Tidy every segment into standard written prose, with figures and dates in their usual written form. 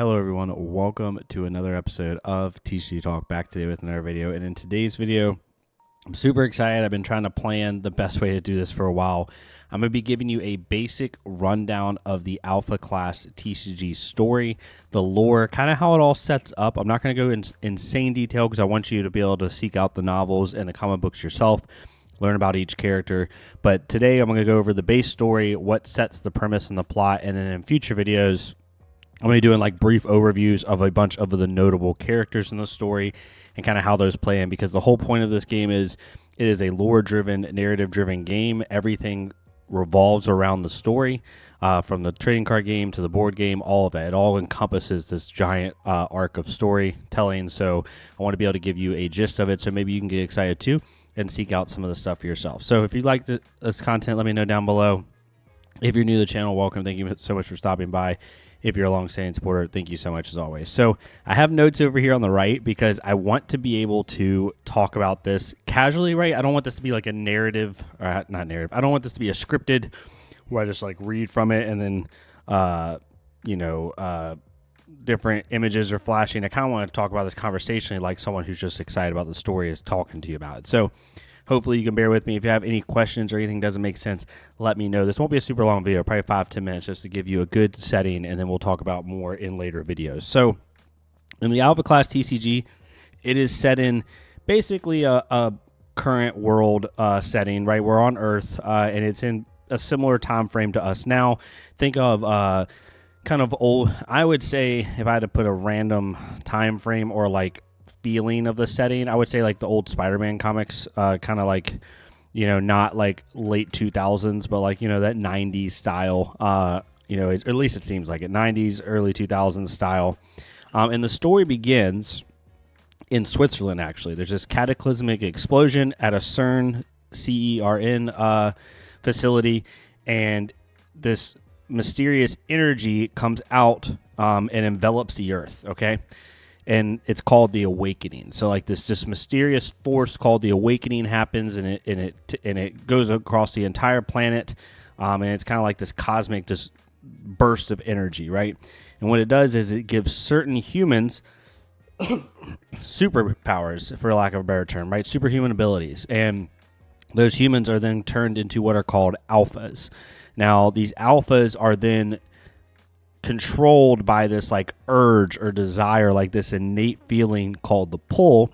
Hello everyone, welcome to another episode of TCG Talk, back today with another video. And in today's video, I'm super excited. I've been trying to plan the best way to do this for a while. I'm going to be giving you a basic rundown of the Alpha Class TCG story, the lore, kind of how it all sets up. I'm not going to go in insane detail because I want you to be able to seek out the novels and the comic books yourself, learn about each character. But today I'm going to go over the base story, what sets the premise and the plot, and then in future videos, I'm going to be doing like brief overviews of a bunch of the notable characters in the story and kind of how those play in, because the whole point of this game is it is a lore-driven, narrative-driven game. Everything revolves around the story, from the trading card game to the board game, all of it. It all encompasses this giant arc of storytelling, so I want to be able to give you a gist of it so maybe you can get excited too and seek out some of the stuff for yourself. So if you like this content, let me know down below. If you're new to the channel, welcome. Thank you so much for stopping by. If you're a long-standing supporter, thank you so much as always. So I have notes over here on the right because I want to be able to talk about this casually, right? I don't want this to be like a narrative, or not narrative. I don't want this to be a scripted where I just like read from it and then, different images are flashing. I kind of want to talk about this conversationally like someone who's just excited about the story is talking to you about it. So hopefully you can bear with me. If you have any questions or anything doesn't make sense, let me know. This won't be a super long video, probably 5-10 minutes, just to give you a good setting, and then we'll talk about more in later videos. So in the Alpha Class TCG, it is set in basically a current world setting, right? We're on Earth, and it's in a similar time frame to us now. Think of kind of old, I would say, if I had to put a random time frame or like feeling of the setting, I would say like the old Spider-Man comics, kind of like, not like late 2000s, but like, that 90s style, or at least it seems like it, 90s, early 2000s style. And the story begins in Switzerland, actually. There's this cataclysmic explosion at a CERN facility, and this mysterious energy comes out and envelops the Earth, okay? And it's called the Awakening. So like this mysterious force called the Awakening happens, and it goes across the entire planet, and it's kind of like this cosmic just burst of energy, right? And what it does is it gives certain humans superpowers, for lack of a better term, right? Superhuman abilities, and those humans are then turned into what are called alphas. Now these alphas are then controlled by this like urge or desire, like this innate feeling called the pull,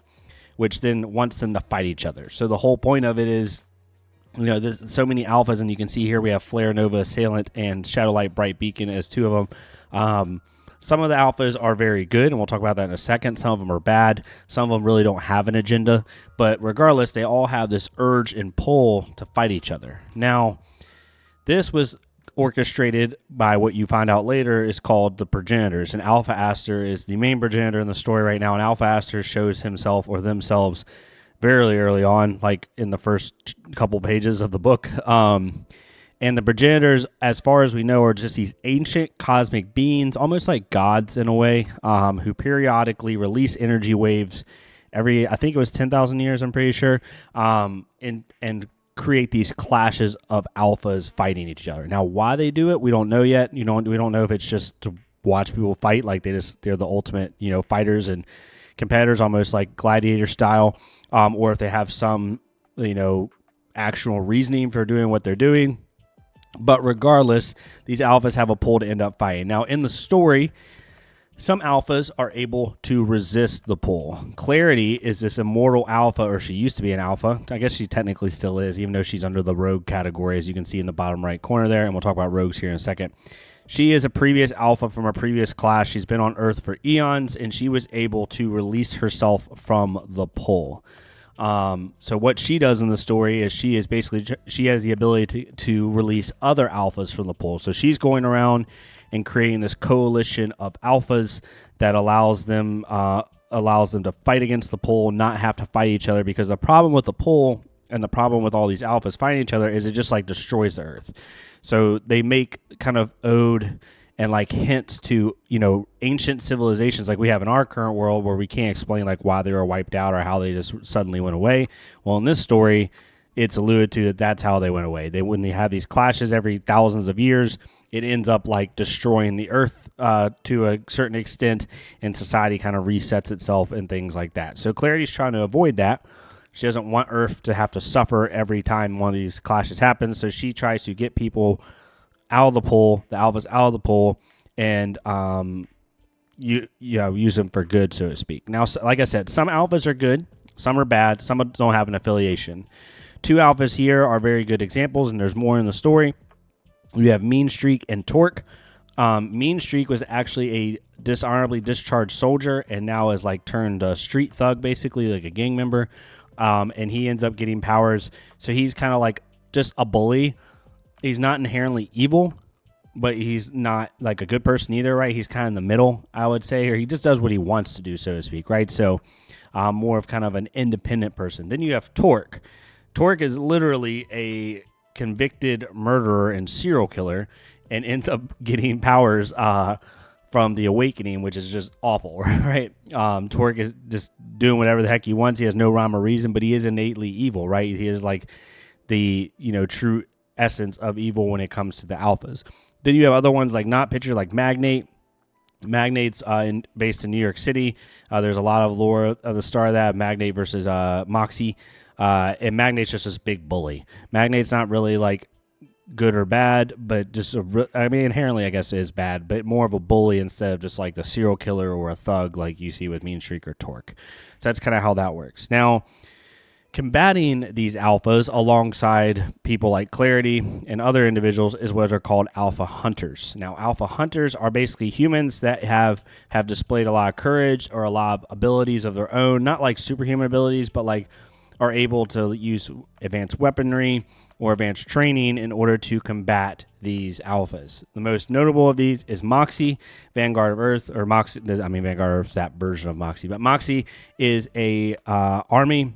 which then wants them to fight each other. So the whole point of it is, there's so many alphas, and you can see here we have Flare, Nova, Assailant, and Shadowlight Bright Beacon as two of them. Some of the alphas are very good, and we'll talk about that in a second. Some of them are bad. Some of them really don't have an agenda, but regardless, they all have this urge and pull to fight each other. Now, this was orchestrated by what you find out later is called the progenitors, and Alpha Aster is the main progenitor in the story right now. And Alpha Aster shows himself or themselves very early on, like in the first couple pages of the book. And the progenitors, as far as we know, are just these ancient cosmic beings, almost like gods in a way, who periodically release energy waves every, I think it was 10,000 years, I'm pretty sure, and create these clashes of alphas fighting each other. Now, why they do it, we don't know yet. We don't know if it's just to watch people fight, like they're the ultimate, fighters and competitors, almost like gladiator style, or if they have some, actual reasoning for doing what they're doing. But regardless, these alphas have a pull to end up fighting. Now, in the story, some alphas are able to resist the pull. Clarity is this immortal alpha, or she used to be an alpha. I guess she technically still is, even though she's under the rogue category, as you can see in the bottom right corner there, and we'll talk about rogues here in a second. She is a previous alpha from a previous class. She's been on Earth for eons, and she was able to release herself from the pull. So what she does in the story is she has the ability to release other alphas from the pull. So she's going around and creating this coalition of alphas that allows them to fight against the pull, not have to fight each other, because the problem with the pull and the problem with all these alphas fighting each other is it just like destroys the Earth. So they make kind of ode and like hints to, ancient civilizations like we have in our current world, where we can't explain like why they were wiped out or how they just suddenly went away. Well, in this story, it's alluded to that that's how they went away. When they have these clashes every thousands of years, it ends up like destroying the earth to a certain extent, and society kind of resets itself and things like that. So Clarity's trying to avoid that. She doesn't want Earth to have to suffer every time one of these clashes happens, so she tries to get people out of the pool, the alphas out of the pool, and use them for good, so to speak. Now, like I said, some alphas are good, some are bad, some don't have an affiliation. 2 alphas here are very good examples, and there's more in the story. We have Mean Streak and Torque. Mean Streak was actually a dishonorably discharged soldier, and now is like turned a street thug, basically like a gang member. And he ends up getting powers. So he's kind of like just a bully. He's not inherently evil, but he's not like a good person either, right? He's kind of in the middle, I would say, or he just does what he wants to do, so to speak, right? So more of kind of an independent person. Then you have Torque. Torque is literally a convicted murderer and serial killer, and ends up getting powers from the Awakening, which is just awful, right? Torque is just doing whatever the heck he wants. He has no rhyme or reason, but he is innately evil, right? He is like the true essence of evil when it comes to the alphas. Then you have other ones like not pictured, like Magnate. Magnate's based in New York City. There's a lot of lore of the start of that, Magnate versus Moxie. And Magnate's just this big bully. Magnate's not really like good or bad, but just inherently I guess it is bad, but more of a bully instead of just like the serial killer or a thug like you see with Mean Streak or Torque. So that's kind of how that works. Now, combating these alphas alongside people like Clarity and other individuals is what are called alpha hunters. Now, alpha hunters are basically humans that have displayed a lot of courage or a lot of abilities of their own, not like superhuman abilities, but like are able to use advanced weaponry or advanced training in order to combat these alphas. The most notable of these is Moxie, Vanguard of Earth, or Moxie. Vanguard of Earth's that version of Moxie, but Moxie is a army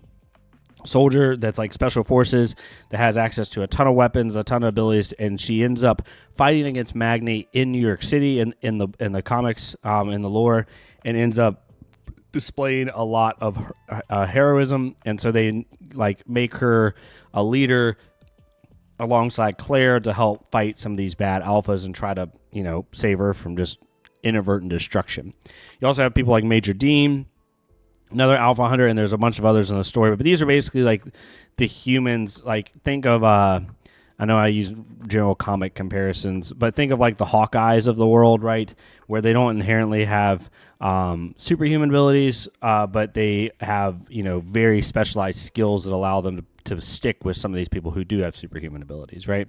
soldier that's like special forces that has access to a ton of weapons, a ton of abilities, and she ends up fighting against Magnate in New York City in the comics, in the lore, and ends up displaying a lot of heroism, and so they like make her a leader alongside Claire to help fight some of these bad alphas and try to save her from just inadvertent destruction. You also have people like Major Dean, another alpha hunter, and there's a bunch of others in the story, but these are basically like the humans. Like think of I know I use general comic comparisons, but think of like the Hawkeyes of the world, right? Where they don't inherently have superhuman abilities, but they have, very specialized skills that allow them to stick with some of these people who do have superhuman abilities, right?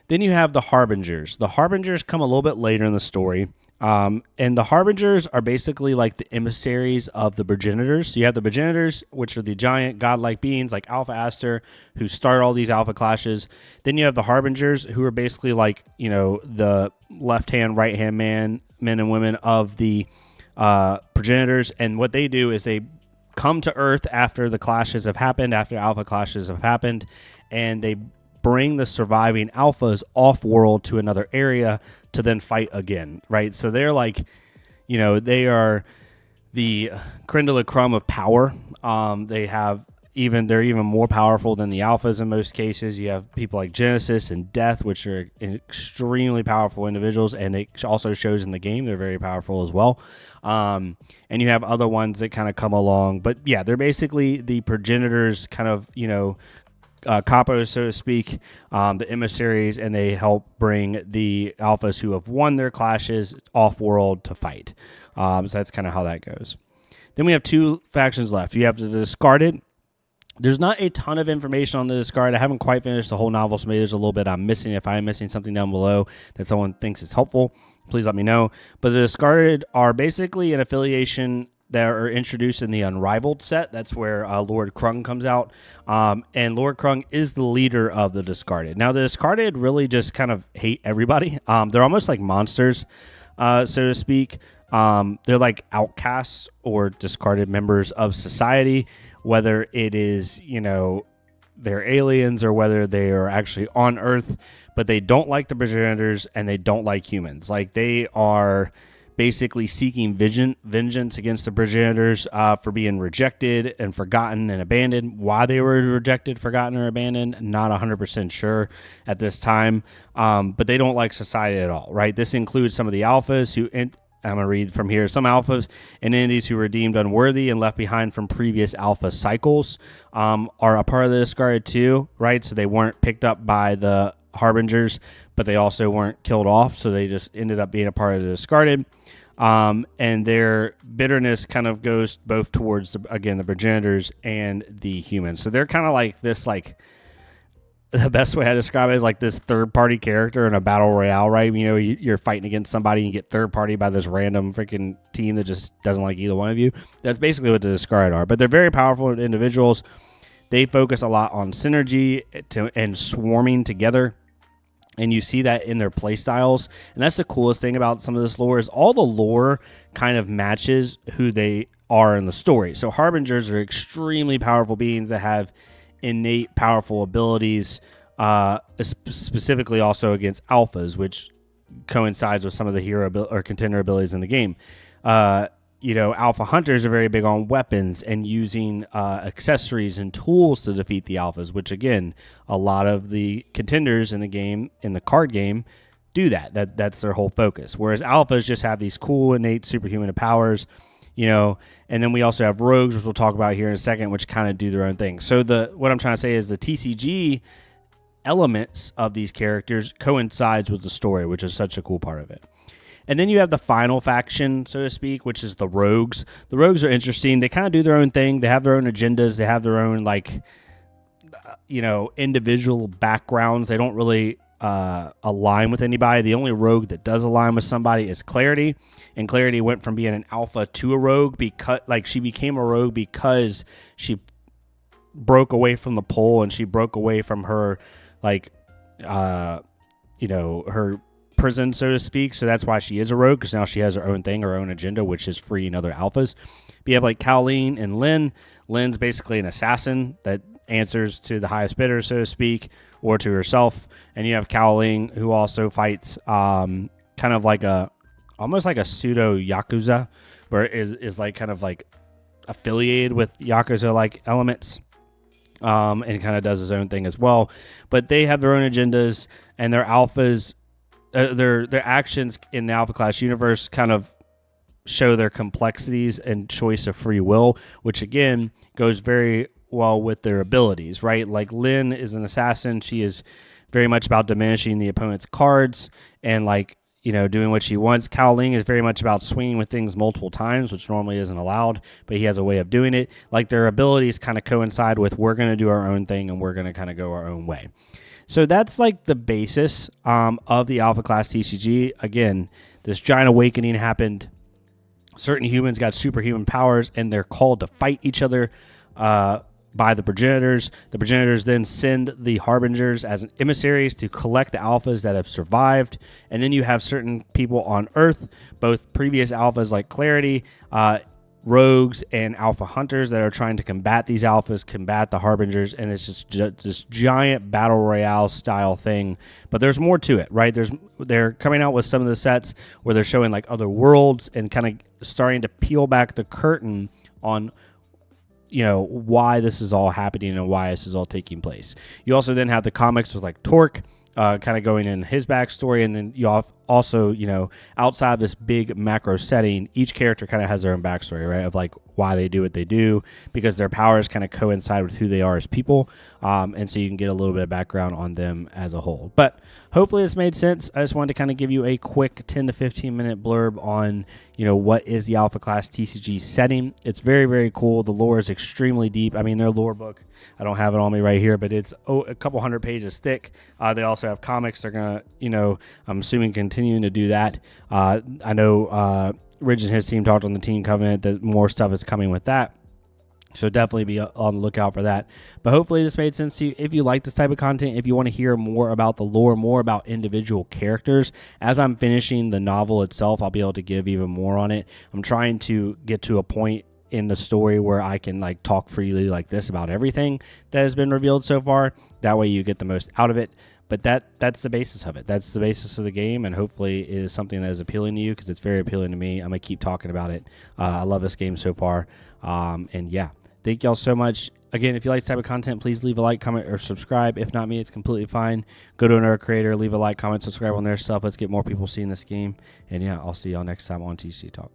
Then you have the Harbingers. The Harbingers come a little bit later in the story. And the Harbingers are basically like the emissaries of the progenitors. So you have the progenitors, which are the giant godlike beings like Alpha Aster, who start all these alpha clashes. Then you have the Harbingers, who are basically like, the left-hand, right-hand men and women of the progenitors. And what they do is they come to Earth after the clashes have happened, after alpha clashes have happened, and they bring the surviving alphas off-world to another area to then fight again, right? So they're like, they are the creme de la creme of power. They're even more powerful than the alphas in most cases. You have people like Genesis and Death, which are extremely powerful individuals, and it also shows in the game they're very powerful as well. And you have other ones that kind of come along, but yeah, they're basically the progenitors, kind of, capos, so to speak, the emissaries, and they help bring the alphas who have won their clashes off-world to fight. So that's kind of how that goes. Then we have 2 factions left. You have the Discarded. There's not a ton of information on the Discarded. I haven't quite finished the whole novel, so maybe there's a little bit I'm missing. If I am missing something down below that someone thinks is helpful, please let me know. But the Discarded are basically an affiliation that are introduced in the Unrivaled set. That's where Lord Krung comes out. And Lord Krung is the leader of the Discarded. Now, the Discarded really just kind of hate everybody. They're almost like monsters, so to speak. They're like outcasts or discarded members of society, whether it is, they're aliens or whether they are actually on Earth, but they don't like the progenitors and they don't like humans. Like they are basically seeking vengeance against the progenitors for being rejected and forgotten and abandoned. Why they were rejected, forgotten, or abandoned, not 100% sure at this time. But they don't like society at all, right? This includes some of the alphas who, I'm going to read from here, some alphas and entities who were deemed unworthy and left behind from previous alpha cycles are a part of the discarded too, right? So they weren't picked up by the Harbingers, but they also weren't killed off, so they just ended up being a part of the discarded. And their bitterness kind of goes both towards, the progenitors and the humans. So they're kind of like this, like, the best way I describe it is like this third-party character in a battle royale, right? You know, you're fighting against somebody and you get third-party by this random freaking team that just doesn't like either one of you. That's basically what the discarded are. But they're very powerful individuals. They focus a lot on synergy and swarming together. And you see that in their play styles. And that's the coolest thing about some of this lore is all the lore kind of matches who they are in the story. So Harbingers are extremely powerful beings that have innate powerful abilities, specifically also against alphas, which coincides with some of the hero or contender abilities in the game. Alpha hunters are very big on weapons and using accessories and tools to defeat the alphas, which again, a lot of the contenders in the game, in the card game, do that. That's their whole focus. Whereas alphas just have these cool innate superhuman powers, and then we also have rogues, which we'll talk about here in a second, which kind of do their own thing. So what I'm trying to say is the TCG elements of these characters coincides with the story, which is such a cool part of it. And then you have the final faction, so to speak, which is the rogues. The rogues are interesting. They kind of do their own thing. They have their own agendas. They have their own, individual backgrounds. They don't really align with anybody. The only rogue that does align with somebody is Clarity. And Clarity went from being an alpha to a rogue because, she became a rogue because she broke away from the pole and she broke away from her, her prison, so to speak. So that's why she is a rogue, because now she has her own thing, her own agenda, which is freeing other alphas. But you have Colleen and Lynn. Lynn's basically an assassin that answers to the highest bidder, so to speak, or to herself. And you have Colleen, who also fights kind of almost like a pseudo Yakuza, where it is affiliated with Yakuza elements. And kind of does his own thing as well. But they have their own agendas, and their alphas, their actions in the alpha class universe kind of show their complexities and choice of free will, which again goes very well with their abilities, right? Like Lynn is an assassin. She is very much about diminishing the opponent's cards and doing what she wants. Cowling is very much about swinging with things multiple times, which normally isn't allowed, but he has a way of doing it. Their abilities kind of coincide with, we're going to do our own thing and we're going to kind of go our own way. So that's the basis of the alpha class TCG. Again, this giant awakening happened. Certain humans got superhuman powers and they're called to fight each other by the progenitors. The progenitors then send the Harbingers as emissaries to collect the alphas that have survived. And then you have certain people on Earth, both previous alphas like Clarity, rogues, and alpha hunters that are trying to combat these alphas, combat the Harbingers, and it's just this giant battle royale style thing. But there's more to it, right? They're coming out with some of the sets where they're showing other worlds and kind of starting to peel back the curtain on why this is all happening and why this is all taking place. You also then have the comics with Torque, kind of going in his backstory, and then you also, outside of this big macro setting, each character kind of has their own backstory, right? Of why they do what they do, because their powers kind of coincide with who they are as people. And so you can get a little bit of background on them as a whole. But hopefully this made sense. I just wanted to kind of give you a quick 10 to 15 minute blurb on, what is the alpha class TCG setting. It's very, very cool. The lore is extremely deep. I mean, their lore book, I don't have it on me right here, but it's a couple hundred pages thick. They also have comics. They're going to, I'm assuming continuing to do that. I know Ridge and his team talked on the Team Covenant that more stuff is coming with that. So definitely be on the lookout for that. But hopefully this made sense to you. If you like this type of content, if you want to hear more about the lore, more about individual characters, as I'm finishing the novel itself, I'll be able to give even more on it. I'm trying to get to a point in the story where I can talk freely like this about everything that has been revealed so far. That way you get the most out of it. But that's the basis of it. That's the basis of the game, and hopefully it is something that is appealing to you, because it's very appealing to me. I'm going to keep talking about it. I love this game so far. And yeah, thank y'all so much. Again, if you like this type of content, please leave a like, comment, or subscribe. If not me, it's completely fine. Go to another creator, leave a like, comment, subscribe on their stuff. Let's get more people seeing this game. And yeah, I'll see y'all next time on TCG Talk.